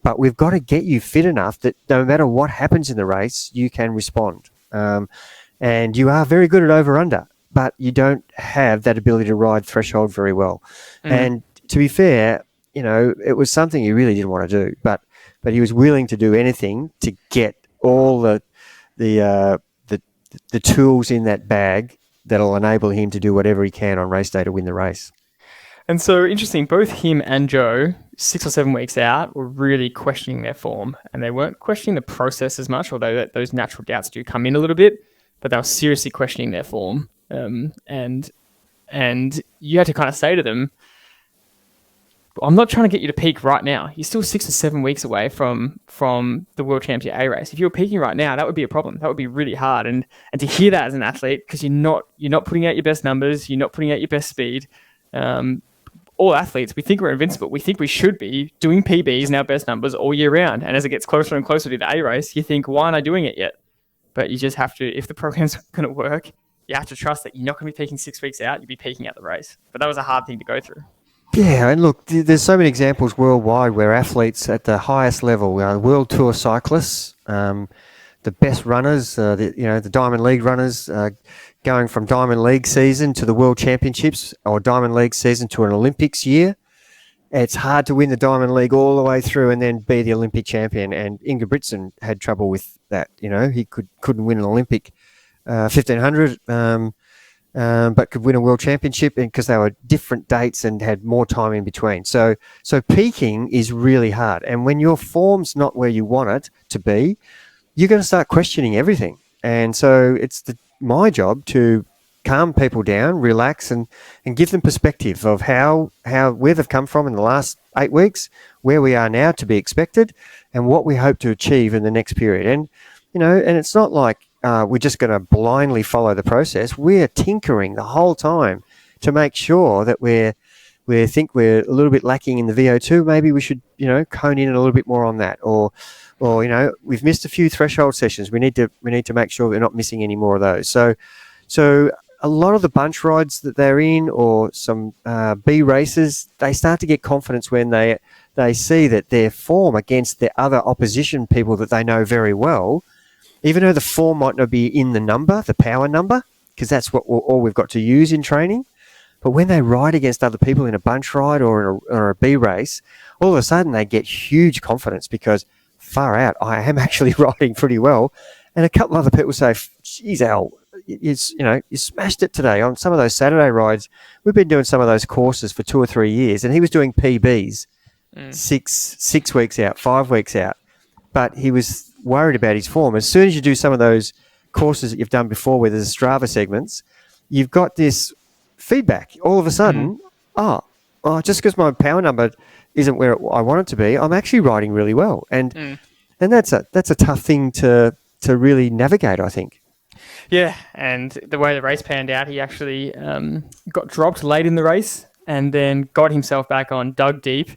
but we've got to get you fit enough that no matter what happens in the race, you can respond. And you are very good at over-under, but you don't have that ability to ride threshold very well. And to be fair, it was something he really didn't want to do, but he was willing to do anything to get all the tools in that bag that'll enable him to do whatever he can on race day to win the race. And so interesting, both him and Joe, 6 or 7 weeks out, were really questioning their form, and they weren't questioning the process as much, although those natural doubts do come in a little bit, but they were seriously questioning their form. And you had to kind of say to them, I'm not trying to get you to peak right now. You're still 6 or 7 weeks away from the World Championship A race. If you were peaking right now, that would be a problem. That would be really hard. And to hear that as an athlete, because you're not putting out your best numbers, you're not putting out your best speed. All athletes, we think we're invincible. We think we should be doing PBs and our best numbers all year round. And as it gets closer and closer to the A race, you think, why aren't I doing it yet? But you just have to, if the program's going to work, you have to trust that you're not going to be peaking 6 weeks out. You'll be peaking at the race. But that was a hard thing to go through. Yeah, and look, there's so many examples worldwide where athletes at the highest level, World Tour cyclists, the best runners, the Diamond League runners, going from Diamond League season to the World Championships or Diamond League season to an Olympics year. It's hard to win the Diamond League all the way through and then be the Olympic champion. And Ingebrigtsen had trouble with that. He couldn't win an Olympic 1500. But could win a world championship because they were different dates and had more time in between. So peaking is really hard. And when your form's not where you want it to be, you're going to start questioning everything. And so it's my job to calm people down, relax, and give them perspective of where they've come from in the last 8 weeks, where we are now to be expected, and what we hope to achieve in the next period. And and it's not like we're just going to blindly follow the process. We're tinkering the whole time to make sure that we think we're a little bit lacking in the VO2. Maybe we should, hone in a little bit more on that. Or we've missed a few threshold sessions. We need to make sure we're not missing any more of those. So a lot of the bunch rides that they're in, or some B races, they start to get confidence when they see that their form against the other opposition people that they know very well, even though the form might not be in the power number, because that's all we've got to use in training. But when they ride against other people in a bunch ride or a B race, all of a sudden they get huge confidence because far out, I am actually riding pretty well. And a couple of other people say, geez, Al, you smashed it today on some of those Saturday rides. We've been doing some of those courses for 2 or 3 years, and he was doing PBs 6 weeks out, 5 weeks out. But he was worried about his form. As soon as you do some of those courses that you've done before where there's Strava segments, you've got this feedback. All of a sudden, just because my power number isn't where I want it to be, I'm actually riding really well. And that's a tough thing to really navigate, I think. Yeah, and the way the race panned out, he actually got dropped late in the race and then got himself back on, dug deep,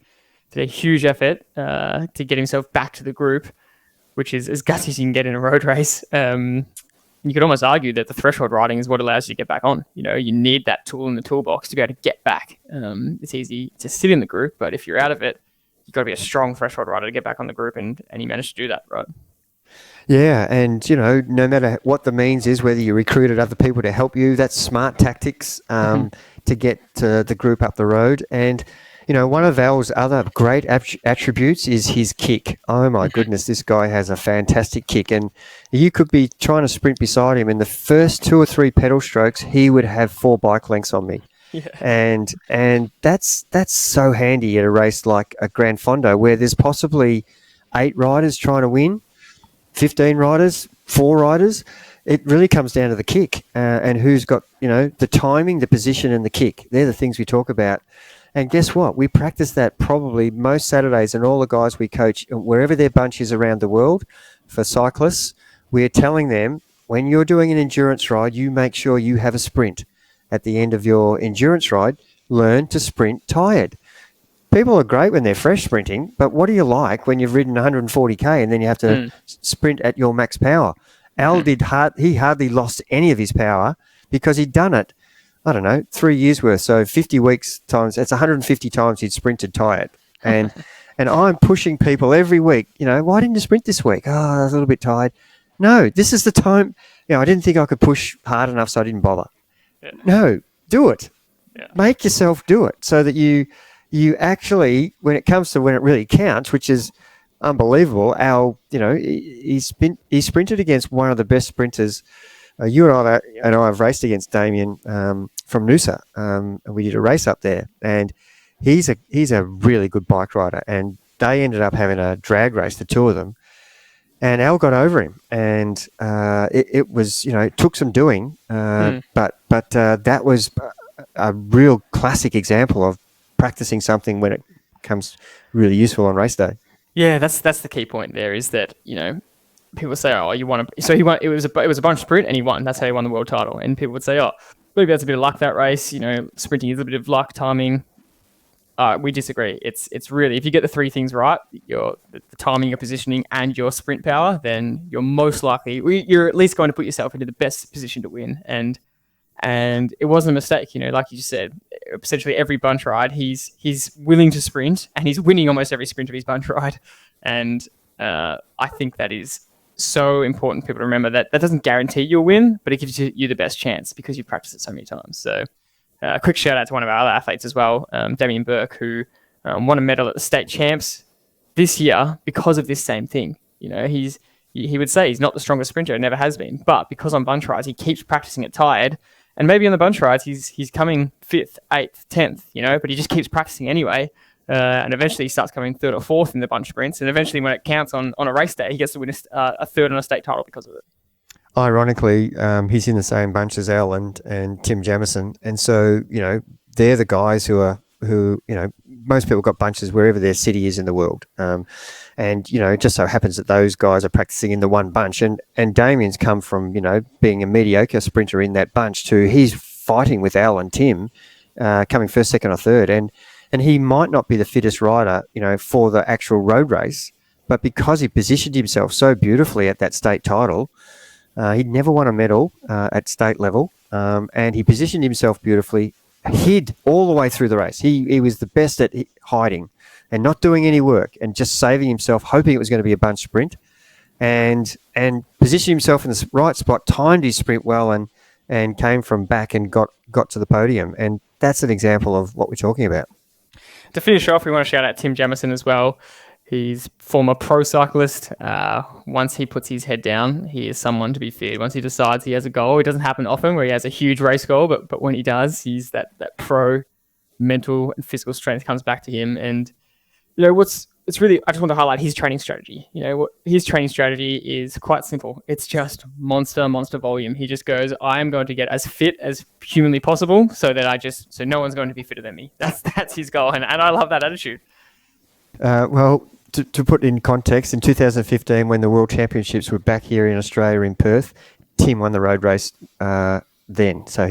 did a huge effort to get himself back to the group, which is as gutsy as you can get in a road race. You could almost argue that the threshold riding is what allows you to get back on. You need that tool in the toolbox to be able to get back. It's easy to sit in the group, but if you're out of it, you've got to be a strong threshold rider to get back on the group, and he managed to do that, right? Yeah, and no matter what the means is, whether you recruited other people to help you, that's smart tactics to get the group up the road. And one of Al's other great attributes is his kick. Oh my goodness, this guy has a fantastic kick, and you could be trying to sprint beside him. In the first 2 or 3 pedal strokes, he would have 4 bike lengths on me. Yeah. And that's so handy at a race like a Gran Fondo, where there's possibly 8 riders trying to win. 15 riders, 4 riders. It really comes down to the kick and who's got, the timing, the position, and the kick. They're the things we talk about. And guess what? We practice that probably most Saturdays, and all the guys we coach, wherever their bunch is around the world for cyclists, we're telling them, when you're doing an endurance ride, you make sure you have a sprint. At the end of your endurance ride, learn to sprint tired. People are great when they're fresh sprinting, but what do you like when you've ridden 140k and then you have to sprint at your max power? Al he hardly lost any of his power because he'd done it, 3 years worth. So 50 weeks times, that's 150 times he'd sprinted tired. And I'm pushing people every week, why didn't you sprint this week? Oh, I was a little bit tired. No, this is the time. I didn't think I could push hard enough, so I didn't bother. Yeah. No, do it. Yeah. Make yourself do it so that you actually, when it comes to when it really counts, which is unbelievable, Al, he sprinted against one of the best sprinters. You and I have raced against Damien from Noosa, and we did a race up there. And he's a really good bike rider. And they ended up having a drag race, the two of them. And Al got over him, and it was, it took some doing, but that was a real classic example of practicing something when comes really useful on race day. Yeah, that's the key point there, is that, people say, oh, you won so he won, it was a bunch sprint and he won. That's how he won the world title. And people would say, oh, maybe that's a bit of luck, that race, sprinting is a bit of luck, timing. We disagree. It's really, if you get the three things right, the timing, your positioning, and your sprint power, then you're most likely, you're at least going to put yourself into the best position to win. And it wasn't a mistake, like you just said. Essentially every bunch ride, he's willing to sprint, and he's winning almost every sprint of his bunch ride. And I think that is so important for people to remember, that doesn't guarantee you'll win, but it gives you the best chance because you've practiced it so many times. So a quick shout out to one of our other athletes as well, Damien Burke, who won a medal at the state champs this year because of this same thing. He would say he's not the strongest sprinter, never has been, but because on bunch rides he keeps practicing it tired, and maybe on the bunch rides he's coming 5th, 8th, 10th, but he just keeps practicing anyway, and eventually he starts coming 3rd or 4th in the bunch sprints, and eventually when it counts on a race day, he gets to win a 3rd on a state title because of it. Ironically, he's in the same bunch as Al and Tim Jamieson, and so they're the guys who most people got bunches wherever their city is in the world, and it just so happens that those guys are practicing in the one bunch, and Damien's come from being a mediocre sprinter in that bunch to he's fighting with Al and Tim, coming 1st, 2nd, or 3rd, and he might not be the fittest rider for the actual road race, but because he positioned himself so beautifully at that state title. He'd never won a medal at state level, and he positioned himself beautifully, hid all the way through the race. He was the best at hiding and not doing any work and just saving himself, hoping it was going to be a bunch sprint, and positioned himself in the right spot, timed his sprint well, and came from back and got to the podium. And that's an example of what we're talking about. To finish off, we want to shout out Tim Jamieson as well. He's former pro cyclist. Once he puts his head down, he is someone to be feared. Once he decides he has a goal, it doesn't happen often where he has a huge race goal, but when he does, he's that pro mental and physical strength comes back to him. And it's really, I just want to highlight his training strategy. His training strategy is quite simple. It's just monster volume. He just goes, I am going to get as fit as humanly possible so no one's going to be fitter than me. That's his goal. And I love that attitude. Well, to put in context, in 2015, when the World Championships were back here in Australia in Perth, Tim won the road race then. So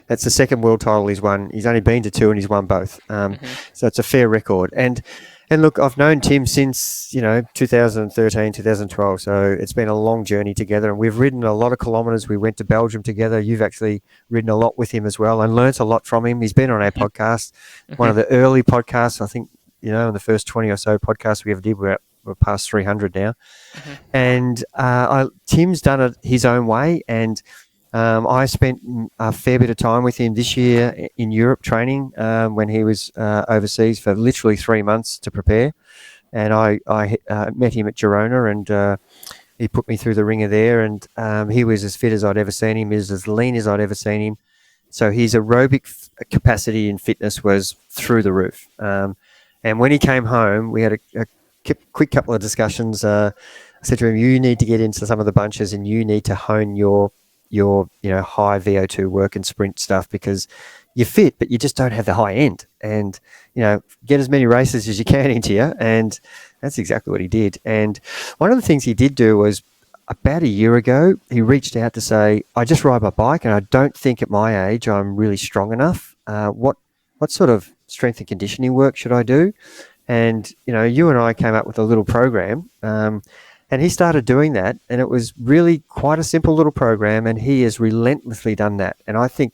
that's the second world title he's won. He's only been to 2 and he's won both. So it's a fair record. And look, I've known Tim since 2013, 2012. So it's been a long journey together, and we've ridden a lot of kilometres. We went to Belgium together. You've actually ridden a lot with him as well, and learnt a lot from him. He's been on our podcast, one of the early podcasts, I think. In the first 20 or so podcasts we ever did, we're past 300 now. And Tim's done it his own way. And I spent a fair bit of time with him this year in Europe training when he was overseas for literally 3 months to prepare. And I met him at Girona, and he put me through the ringer there. And he was as fit as I'd ever seen him. He was as lean as I'd ever seen him. So his aerobic capacity and fitness was through the roof. And when he came home, we had a quick couple of discussions. I said to him, you need to get into some of the bunches, and you need to hone your high VO2 work and sprint stuff, because you're fit, but you just don't have the high end. And, get as many races as you can into you. And that's exactly what he did. And one of the things he did do was, about a year ago, he reached out to say, I just ride my bike, and I don't think at my age I'm really strong enough. What sort of strength and conditioning work should I do? And you and I came up with a little program, and he started doing that, and it was really quite a simple little program, and he has relentlessly done that. And I think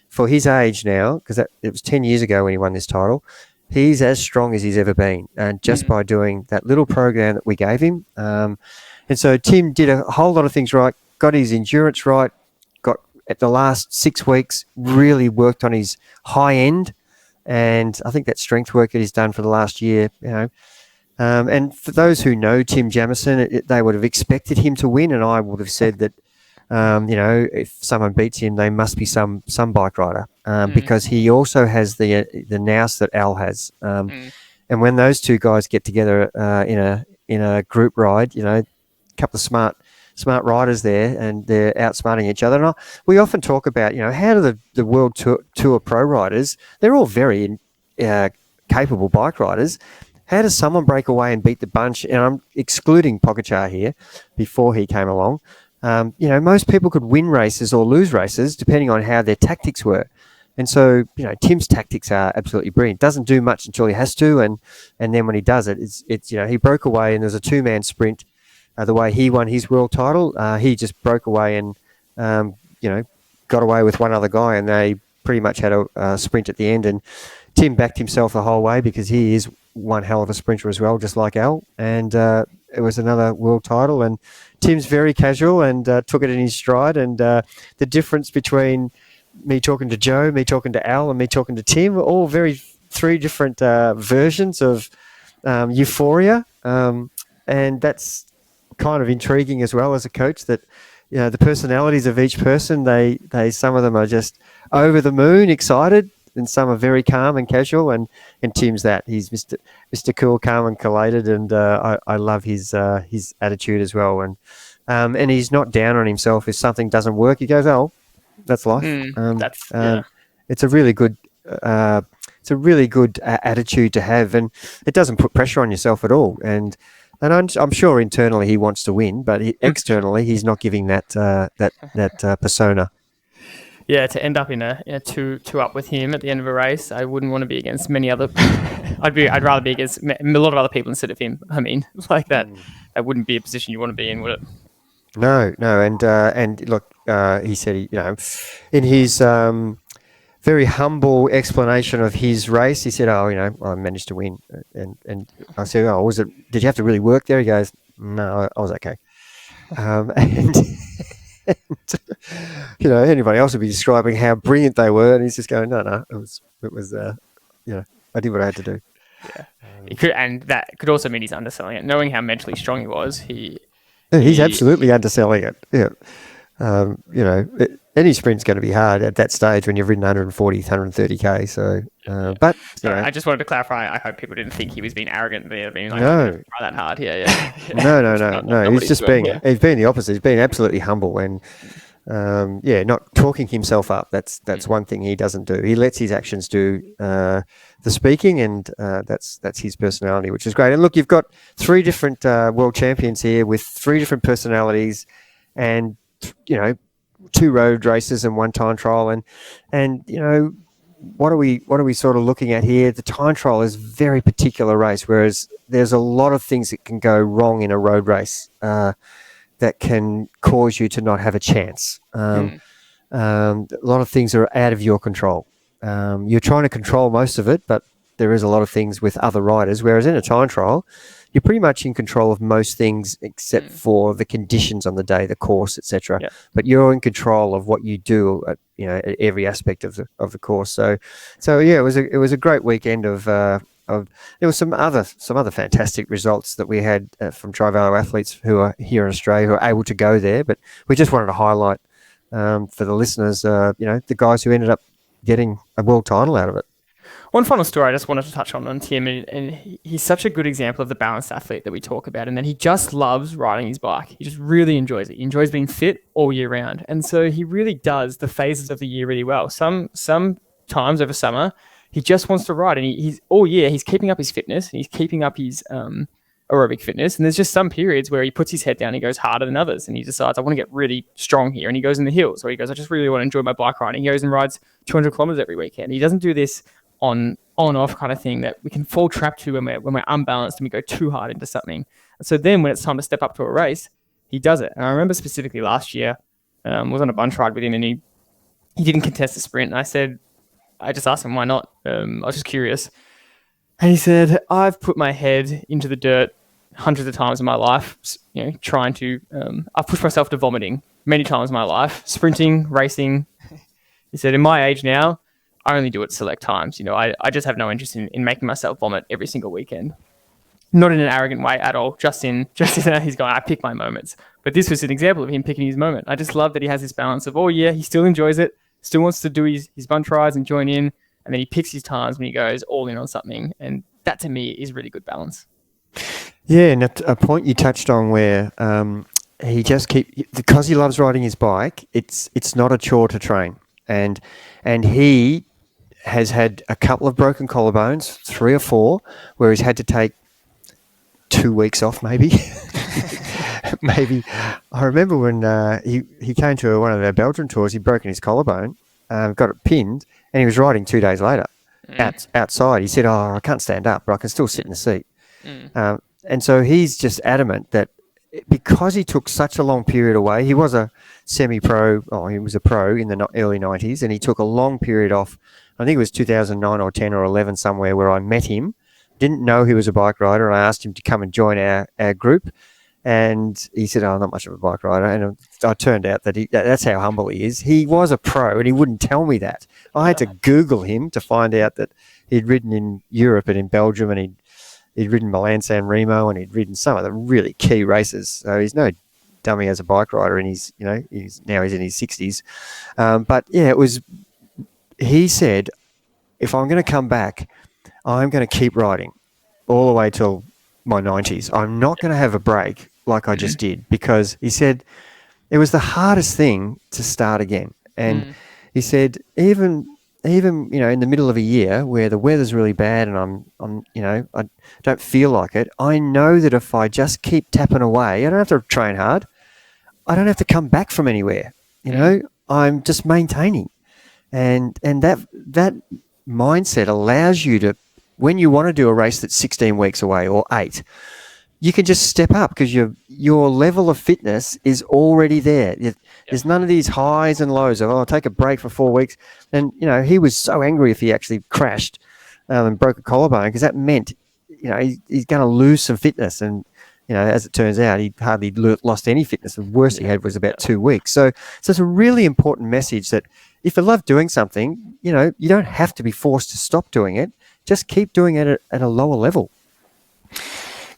for his age now, because it was 10 years ago when he won this title, he's as strong as he's ever been, and just by doing that little program that we gave him. And so Tim did a whole lot of things right, got his endurance right, got at the last 6 weeks really worked on his high end. And I think that strength work that he's done for the last year, and for those who know Tim Jamieson, they would have expected him to win. And I would have said that, if someone beats him, they must be some bike rider, because he also has the nous that Al has. And when those two guys get together in a group ride, a couple of smart riders there, and they're outsmarting each other. And we often talk about, how do the world tour pro riders, they're all very capable bike riders. How does someone break away and beat the bunch? And I'm excluding Pogačar here before he came along. Most people could win races or lose races depending on how their tactics were. And so, Tim's tactics are absolutely brilliant. Doesn't do much until he has to, and then when he does it, it's he broke away and there's a 2-man sprint. The way he won his world title, he just broke away and got away with one other guy, and they pretty much had a sprint at the end. And Tim backed himself the whole way because he is one hell of a sprinter as well, just like Al. And it was another world title. And Tim's very casual and took it in his stride. And the difference between me talking to Joe, me talking to Al, and me talking to Tim, all three different versions of euphoria. And that's kind of intriguing as well as a coach, that the personalities of each person, they some of them are just over the moon excited, and some are very calm and casual, and Tim's that. He's Mr. Cool, calm and collated, and I love his attitude as well. And he's not down on himself if something doesn't work. He goes, "Oh, that's life." It's a really good attitude to have, and it doesn't put pressure on yourself at all. And I'm sure internally he wants to win, but externally he's not giving that persona. Yeah, to end up in a two up with him at the end of a race, I wouldn't want to be against many other. I'd rather be against a lot of other people instead of him. I mean, like that wouldn't be a position you want to be in, would it? No, and look, he said, in his very humble explanation of his race, he said, I managed to win, and I said, did you have to really work there? He goes, no, I was okay. And anybody else would be describing how brilliant they were, and he's just going, no, it was I did what I had to do. Yeah, it could, and that could also mean he's underselling it. Knowing how mentally strong he was, he's absolutely underselling it. Yeah, any sprint's going to be hard at that stage when you've ridden 140, 130k. So, but I just wanted to clarify. I hope people didn't think he was being arrogant. Being like, no, try that hard. Yeah. No. He's just he's being the opposite. He's being absolutely humble and not talking himself up. That's one thing he doesn't do. He lets his actions do the speaking, and that's his personality, which is great. And look, you've got 3 different world champions here with 3 different personalities, and 2 road races and 1 time trial, and what are we sort of looking at here? The time trial is a very particular race, whereas there's a lot of things that can go wrong in a road race that can cause you to not have a chance. A lot of things are out of your control. You're trying to control most of it, but there is a lot of things with other riders, whereas in a time trial, you're pretty much in control of most things except for the conditions on the day, the course, etc. Yeah. But you're in control of what you do at every aspect of the course. So yeah, it was a great weekend of there was some other fantastic results that we had from TriVelo athletes who are here in Australia who are able to go there. But we just wanted to highlight for the listeners, the guys who ended up getting a world title out of it. One final story I just wanted to touch on Tim, and he's such a good example of the balanced athlete that we talk about, and that he just loves riding his bike. He just really enjoys it. He enjoys being fit all year round, and so he really does the phases of the year really well. Some times over summer, he just wants to ride, and he's all year he's keeping up his fitness, and he's keeping up his aerobic fitness, and there's just some periods where he puts his head down, he goes harder than others, and he decides, I want to get really strong here, and he goes in the hills, or he goes, I just really want to enjoy my bike riding. He goes and rides 200 kilometers every weekend. He doesn't do this on-off kind of thing that we can fall trap to when we're unbalanced and we go too hard into something. And so then when it's time to step up to a race, he does it. And I remember specifically last year, was on a bunch ride with him, and he didn't contest the sprint. And I just asked him why not. I was just curious. And he said, I've put my head into the dirt hundreds of times in my life, trying to, I've pushed myself to vomiting many times in my life, sprinting, racing. He said, in my age now, I only do it select times. I just have no interest in making myself vomit every single weekend. Not in an arrogant way at all. Just in he's going, I pick my moments. But this was an example of him picking his moment. I just love that he has this balance of, he still enjoys it, still wants to do his bunch rides and join in, and then he picks his times when he goes all in on something. And that to me is really good balance. Yeah, and a point you touched on where he just because he loves riding his bike, it's not a chore to train. And he has had a couple of broken collarbones, 3 or 4, where he's had to take 2 weeks off, maybe. Maybe. I remember when he came to one of our Belgian tours, he'd broken his collarbone, got it pinned, and he was riding 2 days later outside. He said, I can't stand up, but I can still sit in the seat. And so he's just adamant that because he took such a long period away, he was a semi-pro, he was a pro in the early 90s, and he took a long period off. I think it was 2009 or 10 or 11 somewhere where I met him. Didn't know he was a bike rider, and I asked him to come and join our group. And he said, I'm not much of a bike rider. And it turned out that that's how humble he is. He was a pro, and he wouldn't tell me that. I had to Google him to find out that he'd ridden in Europe and in Belgium, and he'd ridden Milan-San Remo, and he'd ridden some of the really key races. So he's no dummy as a bike rider, and he's in his 60s. But yeah, he said, if I'm going to come back, I'm going to keep riding all the way till my 90s. I'm not going to have a break like I just did, because he said it was the hardest thing to start again. And he said, even in the middle of a year where the weather's really bad and I don't feel like it, I know that if I just keep tapping away, I don't have to train hard. I don't have to come back from anywhere. I'm just maintaining. And that mindset allows you to, when you want to do a race that's 16 weeks away or 8, you can just step up because your level of fitness is already there. There's none of these highs and lows of, I'll take a break for 4 weeks. And, he was so angry if he actually crashed and broke a collarbone, because that meant, he's going to lose some fitness. And, as it turns out, he hardly lost any fitness. The worst he had was about 2 weeks. So it's a really important message that if you love doing something, you don't have to be forced to stop doing it. Just keep doing it at a lower level.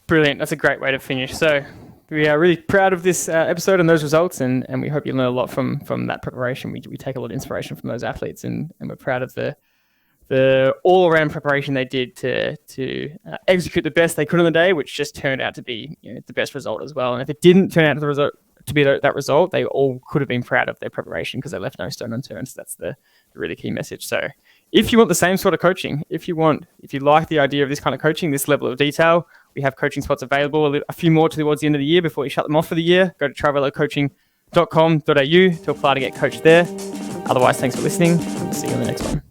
Brilliant. That's a great way to finish. So we are really proud of this episode and those results, and we hope you learn a lot from that preparation. We take a lot of inspiration from those athletes, and we're proud of the all-around preparation they did to execute the best they could on the day, which just turned out to be the best result as well. And if it didn't turn out to be that result, they all could have been proud of their preparation because they left no stone unturned. So that's the really key message. So if you want the same sort of coaching, if you like the idea of this kind of coaching, this level of detail, we have coaching spots available, a few more towards the end of the year before we shut them off for the year. Go to trivelocoaching.com.au to apply to get coached there. Otherwise, thanks for listening. See you on the next one.